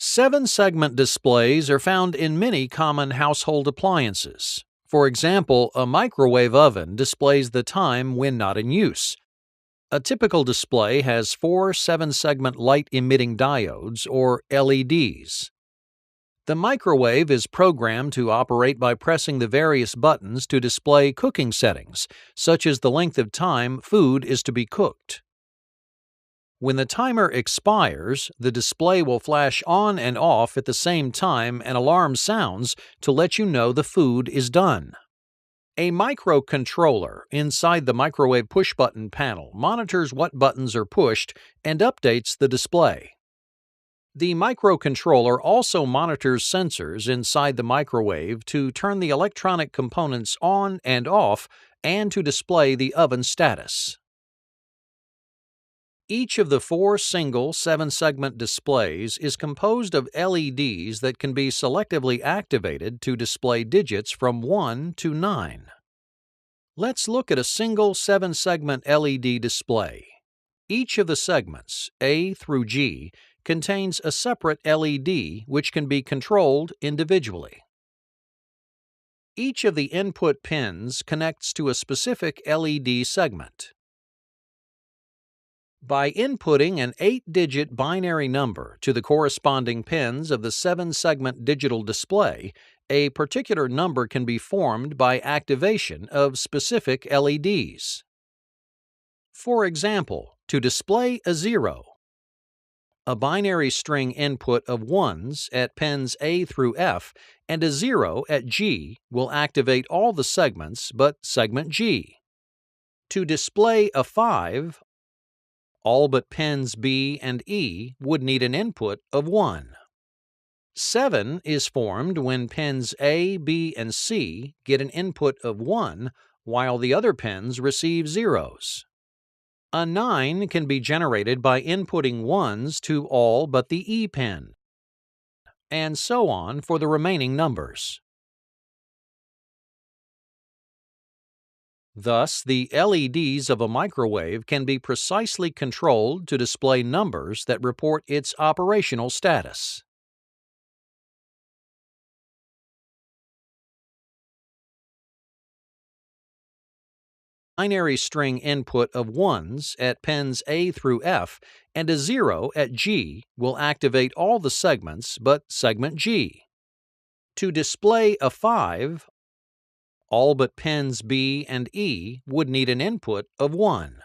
7-segment displays are found in many common household appliances. For example, a microwave oven displays the time when not in use. A typical display has 4 7-segment light-emitting diodes, or LEDs. The microwave is programmed to operate by pressing the various buttons to display cooking settings, such as the length of time food is to be cooked. When the timer expires, the display will flash on and off at the same time and alarm sounds to let you know the food is done. A microcontroller inside the microwave push-button panel monitors what buttons are pushed and updates the display. The microcontroller also monitors sensors inside the microwave to turn the electronic components on and off and to display the oven status. Each of the 4 single 7-segment displays is composed of LEDs that can be selectively activated to display digits from 1 to 9. Let's look at a single 7-segment LED display. Each of the segments, A through G, contains a separate LED which can be controlled individually. Each of the input pins connects to a specific LED segment. By inputting an 8-digit binary number to the corresponding pins of the 7-segment digital display, a particular number can be formed by activation of specific LEDs. For example, to display a 0, a binary string input of 1s at pins A through F and a 0 at G will activate all the segments but segment G. To display a 5, all but pins B and E would need an input of 1. 7 is formed when pins A, B, and C get an input of 1 while the other pins receive zeros. A 9 can be generated by inputting 1s to all but the E pin, and so on for the remaining numbers. Thus, the LEDs of a microwave can be precisely controlled to display numbers that report its operational status. Binary string input of 1s at pins A through F and a 0 at G will activate all the segments but segment G. To display a 5, all but pins B and E would need an input of 1.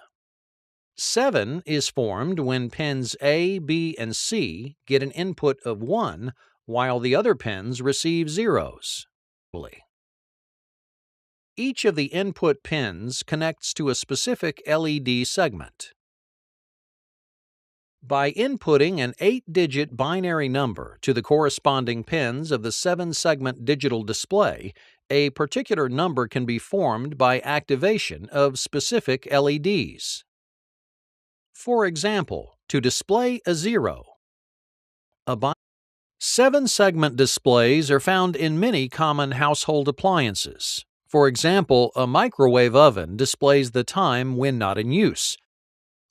7 is formed when pins A, B, and C get an input of 1 while the other pins receive zeros. Each of the input pins connects to a specific LED segment. By inputting an 8-digit binary number to the corresponding pins of the 7-segment digital display, a particular number can be formed by activation of specific LEDs. For example, to display a 0, 7-segment displays are found in many common household appliances. For example, a microwave oven displays the time when not in use.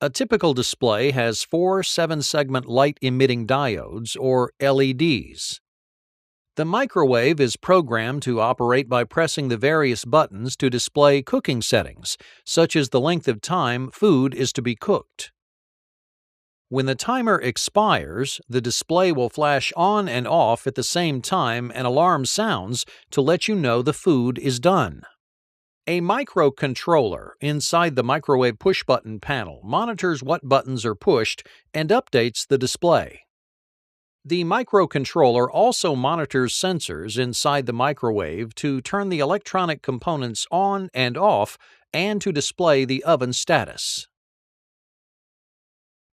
A typical display has 4 7-segment light-emitting diodes, or LEDs. The microwave is programmed to operate by pressing the various buttons to display cooking settings, such as the length of time food is to be cooked. When the timer expires, the display will flash on and off at the same time and alarm sounds to let you know the food is done. A microcontroller inside the microwave push-button panel monitors what buttons are pushed and updates the display. The microcontroller also monitors sensors inside the microwave to turn the electronic components on and off and to display the oven status.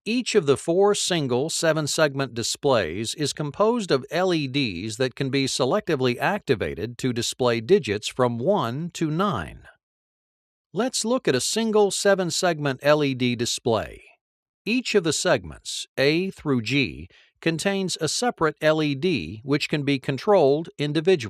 Each of the 4 single 7-segment displays is composed of LEDs that can be selectively activated to display digits from 1 to 9. Let's look at a single 7-segment LED display. Each of the segments, A through G, contains a separate LED which can be controlled individually.